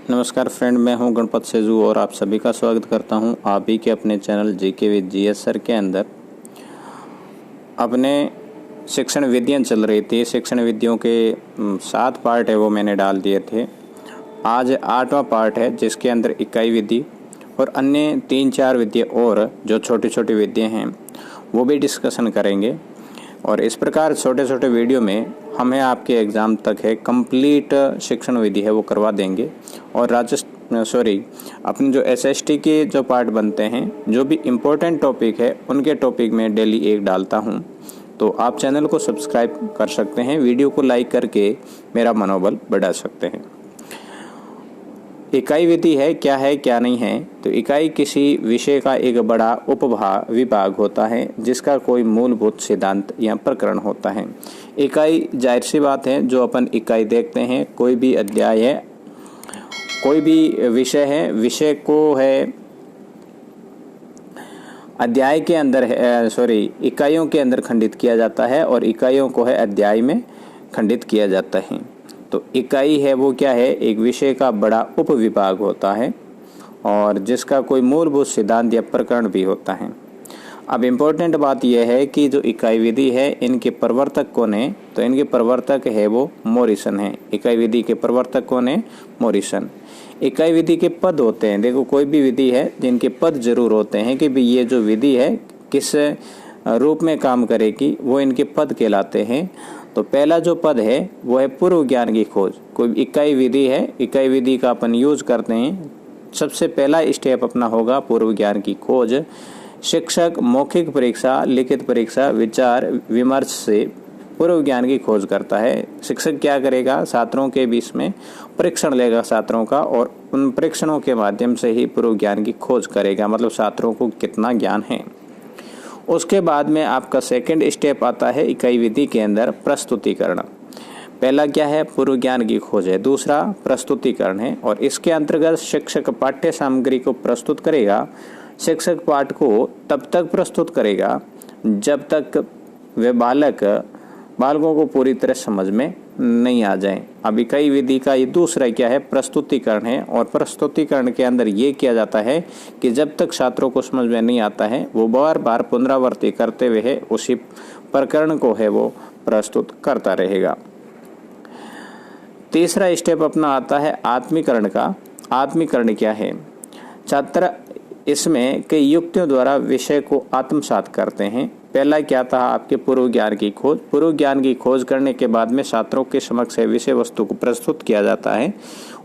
नमस्कार फ्रेंड, मैं हूं गणपत सेजू और आप सभी का स्वागत करता हूं आप ही के अपने channel GK with GS sir के अंदर। अपने शिक्षण विधियां चल रही थी। शिक्षण विधियों के 7 पार्ट है वो मैंने डाल दिए थे। आज 8वां पार्ट है जिसके अंदर इकाई विधि और अन्य 3-4 विधियाँ और जो छोटी छोटी विधियाँ हैं वो भी डिस्कशन करेंगे। और इस प्रकार छोटे छोटे वीडियो में हमें आपके एग्ज़ाम तक है कंप्लीट शिक्षण विधि है वो करवा देंगे। और अपने जो एसएसटी के जो पार्ट बनते हैं, जो भी इम्पोर्टेंट टॉपिक है उनके टॉपिक में डेली एक डालता हूं। तो आप चैनल को सब्सक्राइब कर सकते हैं, वीडियो को लाइक करके मेरा मनोबल बढ़ा सकते हैं। इकाई विधि है क्या नहीं है। तो इकाई किसी विषय का एक बड़ा विभाग होता है जिसका कोई मूलभूत सिद्धांत या प्रकरण होता है। इकाई जाहिर सी बात है, जो अपन इकाई देखते हैं, कोई भी अध्याय है, कोई भी विषय है, विषय को है अध्याय के अंदर इकाइयों के अंदर खंडित किया जाता है और इकाइयों को है अध्याय में खंडित किया जाता है। तो इकाई है वो क्या है, एक विषय का बड़ा उपविभाग होता है और जिसका कोई मूलभूत सिद्धांत या प्रकरण भी होता है। अब इम्पोर्टेंट बात यह है कि जो इकाई विधि है इनके प्रवर्तक कौन है, तो इनके प्रवर्तक है वो मॉरिसन है। इकाई विधि के प्रवर्तक कौन है, मॉरिसन। इकाई विधि के पद होते हैं, देखो कोई भी विधि है जिनके पद जरूर होते हैं कि भाई ये जो विधि है किस रूप में काम करेगी, वो इनके पद कहलाते हैं। तो पहला जो पद है वो है पूर्व ज्ञान की खोज। कोई इकाई विधि है, इकाई विधि का अपन यूज करते हैं, सबसे पहला स्टेप अपना होगा पूर्व ज्ञान की खोज। शिक्षक मौखिक परीक्षा, लिखित परीक्षा, विचार विमर्श से पूर्व ज्ञान की खोज करता है। शिक्षक क्या करेगा, छात्रों के बीच में परीक्षण लेगा छात्रों का और उन परीक्षणों के माध्यम से ही पूर्व ज्ञान की खोज करेगा, मतलब छात्रों को कितना ज्ञान है। उसके बाद में आपका सेकंड स्टेप आता है इकाई विधि के अंदर प्रस्तुतिकरण। पहला क्या है, पूर्व ज्ञान की खोज है, दूसरा प्रस्तुतिकरण है। और इसके अंतर्गत शिक्षक पाठ्य सामग्री को प्रस्तुत करेगा। शिक्षक पाठ को तब तक प्रस्तुत करेगा जब तक वे बालकों को पूरी तरह समझ में नहीं आ जाए। अब इकाई विधि का ये दूसरा क्या है, प्रस्तुतिकरण है। और प्रस्तुतिकरण के अंदर ये किया जाता है कि जब तक छात्रों को समझ में नहीं आता है वो बार बार पुनरावृत्ति करते हुए उसी प्रकरण को है वो प्रस्तुत करता रहेगा। तीसरा स्टेप अपना आता है आत्मीकरण का। आत्मीकरण क्या है, छात्र इसमें कई युक्तियों द्वारा विषय को आत्मसात करते हैं। पहला क्या था, आपके पूर्व ज्ञान की खोज। पूर्व ज्ञान की खोज करने के बाद में छात्रों के समक्ष विषय वस्तु को प्रस्तुत किया जाता है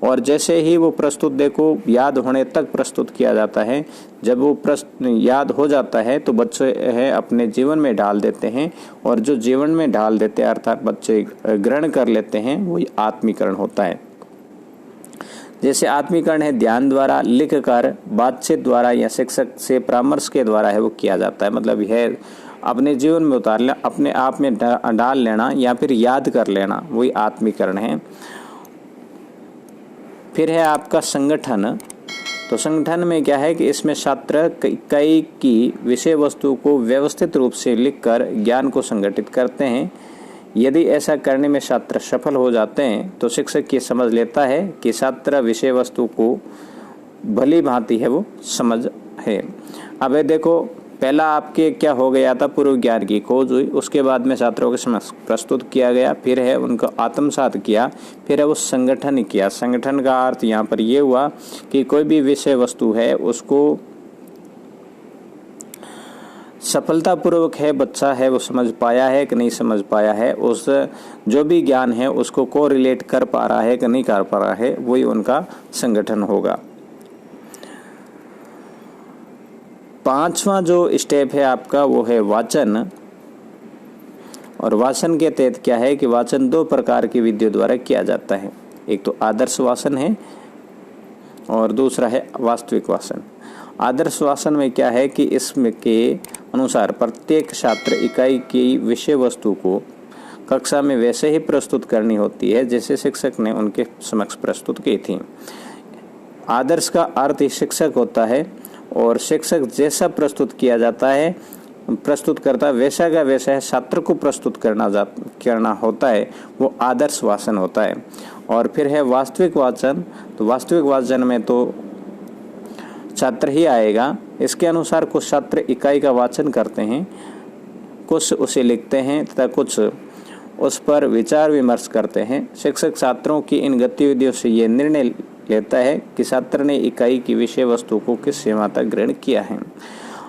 और जैसे ही वो प्रस्तुत देखो याद होने तक प्रस्तुत किया जाता है। जब वो याद हो जाता है तो बच्चे है अपने जीवन में डाल देते हैं और जो जीवन में डाल देते हैं अर्थात बच्चे ग्रहण कर लेते हैं, वो आत्मीकरण होता है। जैसे आत्मीकरण है ध्यान द्वारा, लिख कर, बातचीत द्वारा या शिक्षक से परामर्श के द्वारा है वो किया जाता है। मतलब यह अपने जीवन में उतार लेना, अपने आप में डाल लेना या फिर याद कर लेना, वही आत्मीकरण है। फिर है आपका संगठन। तो संगठन में क्या है कि इसमें छात्र इकाई की विषय वस्तु को व्यवस्थित रूप से लिखकर ज्ञान को संगठित करते हैं। यदि ऐसा करने में छात्र सफल हो जाते हैं तो शिक्षक ये समझ लेता है कि छात्र विषय वस्तु को भली भांति है वो समझ है। अब देखो पहला आपके क्या हो गया था, पूर्व ज्ञान की खोज हुई, उसके बाद में छात्रों के समक्ष प्रस्तुत किया गया, फिर है उनको आत्मसात किया, फिर है वो संगठन किया। संगठन का अर्थ यहाँ पर ये हुआ कि कोई भी विषय वस्तु है उसको सफलतापूर्वक है बच्चा है वो समझ पाया है कि नहीं समझ पाया है, उस जो भी ज्ञान है उसको को रिलेट कर पा रहा है कि नहीं कर पा रहा है, वही उनका संगठन होगा। पांचवा जो स्टेप है आपका वो है वाचन। और वाचन के तहत क्या है कि वाचन 2 प्रकार की विधियों द्वारा किया जाता है। एक तो आदर्श वाचन है और दूसरा है वास्तविक वाचन। आदर्श वाचन में क्या है कि इसमें के अनुसार प्रत्येक छात्र इकाई की विषय वस्तु को कक्षा में वैसे ही प्रस्तुत करनी होती है जैसे शिक्षक ने उनके समक्ष प्रस्तुत की थी। आदर्श का अर्थ शिक्षक होता है और शिक्षक जैसा प्रस्तुत किया जाता है प्रस्तुत करता है वैसा का वैसा है छात्र को प्रस्तुत करना होता है, वो आदर्श वाचन होता है। और फिर है वास्तविक वाचन। तो वास्तविक वाचन में तो छात्र ही आएगा। इसके अनुसार कुछ छात्र इकाई का वाचन करते हैं, कुछ उसे लिखते हैं तथा कुछ उस पर विचार विमर्श करते हैं। शिक्षक छात्रों की इन गतिविधियों से ये निर्णय लेता है कि छात्र ने इकाई की विषय वस्तु को किस सीमा तक ग्रहण किया है।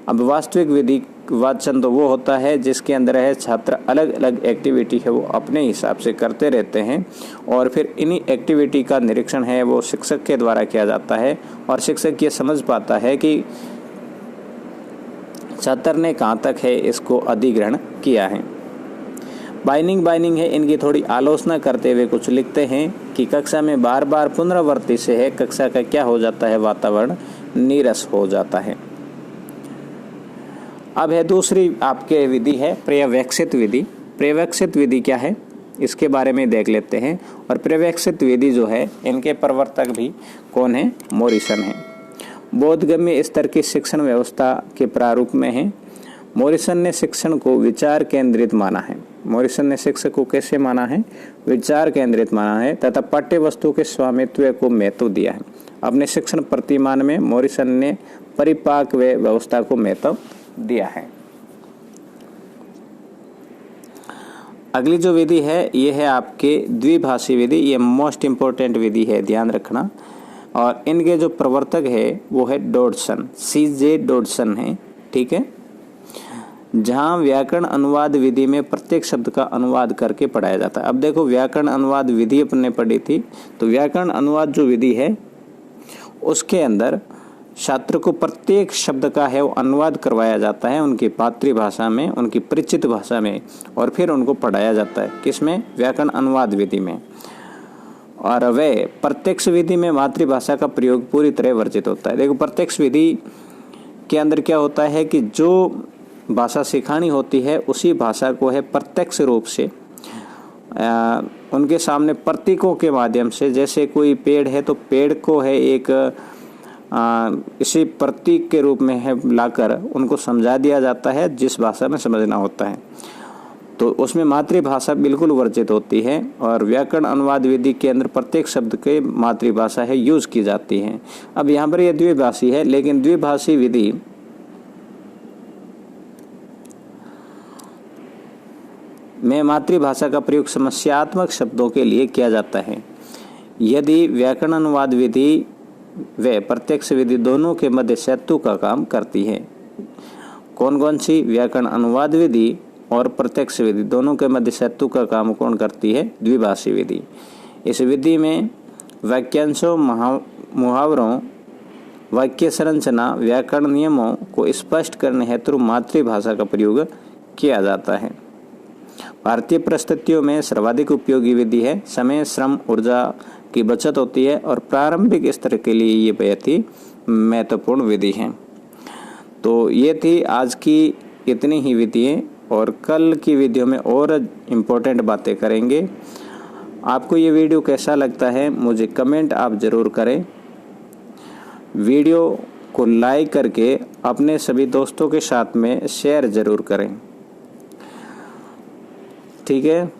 अब वास्तविक विधि वाचन तो वो होता है जिसके अंदर है छात्र अलग अलग एक्टिविटी है वो अपने हिसाब से करते रहते हैं और फिर इन्हीं एक्टिविटी का निरीक्षण है वो शिक्षक के द्वारा किया जाता है और शिक्षक ये समझ पाता है कि छात्र ने कहाँ तक है इसको अधिग्रहण किया है। बाइनिंग है, इनकी थोड़ी आलोचना करते हुए कुछ लिखते हैं कि कक्षा में बार बार पुनरावृत्ति से है कक्षा का क्या हो जाता है, वातावरण नीरस हो जाता है। अब है दूसरी आपके विधि है पर्यवेक्षित विधि। पर्यवेक्षित विधि क्या है इसके बारे में देख लेते हैं। और पर्यवेक्षित विधि जो है इनके प्रवर्तक भी कौन है, मॉरिसन है। बोधगम्य स्तर की शिक्षण व्यवस्था के प्रारूप में है। मॉरिसन ने शिक्षण को विचार केंद्रित माना है। मॉरिसन ने शिक्षक को कैसे माना है, विचार केंद्रित माना है तथा पाठ्य वस्तु के स्वामित्व को महत्व दिया है। अपने शिक्षण प्रतिमान में मॉरिसन ने परिपाक व व्यवस्था को महत्व दिया है। अगली जो विधि है ये है आपके द्विभाषी विधि। ये मोस्ट इम्पोर्टेंट विधि है, ध्यान रखना। और इनके जो प्रवर्तक है वो है डॉडसन, CJ डॉडसन है, ठीक है। जहाँ व्याकरण अनुवाद विधि में प्रत्येक शब्द का अनुवाद करके पढ़ाया जाता है। अब देखो व्याकरण अनुवाद विधि अपने पढ़ी थी, तो व्याकरण अनुवाद जो विधि है उसके अंदर छात्र को प्रत्येक शब्द का है वो अनुवाद करवाया जाता है उनकी मातृभाषा में, उनकी परिचित भाषा में, और फिर उनको पढ़ाया जाता है किसमें, व्याकरण अनुवाद विधि में। और वह प्रत्यक्ष विधि में मातृभाषा का प्रयोग पूरी तरह वर्जित होता है। देखो प्रत्यक्ष विधि के अंदर क्या होता है कि जो भाषा सिखानी होती है उसी भाषा को है प्रत्यक्ष रूप से उनके सामने प्रतीकों के माध्यम से, जैसे कोई पेड़ है तो पेड़ को है एक इसी प्रतीक के रूप में है लाकर उनको समझा दिया जाता है जिस भाषा में समझना होता है। तो उसमें मातृभाषा बिल्कुल वर्जित होती है और व्याकरण अनुवाद विधि के अंदर प्रत्येक शब्द के मातृभाषा है यूज की जाती है। अब यहाँ पर यह द्विभाषी है, लेकिन द्विभाषी विधि में मातृभाषा का प्रयोग समस्यात्मक शब्दों के लिए किया जाता है। यदि व्याकरण अनुवाद विधि व प्रत्यक्ष विधि दोनों के मध्य सेतु का काम करती है। कौन कौन सी, व्याकरण अनुवाद विधि और प्रत्यक्ष विधि दोनों के मध्य सेतु का काम कौन करती है, द्विभाषी विधि। इस विधि में वाक्यांशों, मुहावरों, वाक्य संरचना, व्याकरण नियमों को स्पष्ट करने हेतु मातृभाषा का प्रयोग किया जाता है। भारतीय परिस्थितियों में सर्वाधिक उपयोगी विधि है। समय, श्रम, ऊर्जा की बचत होती है और प्रारंभिक स्तर के लिए ये बहुत ही महत्वपूर्ण विधि है। तो ये थी आज की इतनी ही विधियाँ और कल की वीडियो में और इम्पोर्टेंट बातें करेंगे। आपको ये वीडियो कैसा लगता है मुझे कमेंट आप ज़रूर करें। वीडियो को लाइक करके अपने सभी दोस्तों के साथ में शेयर ज़रूर करें, ठीक है।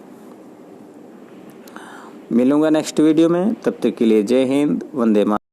मिलूंगा नेक्स्ट वीडियो में, तब तक के लिए जय हिंद, वंदे मातरम।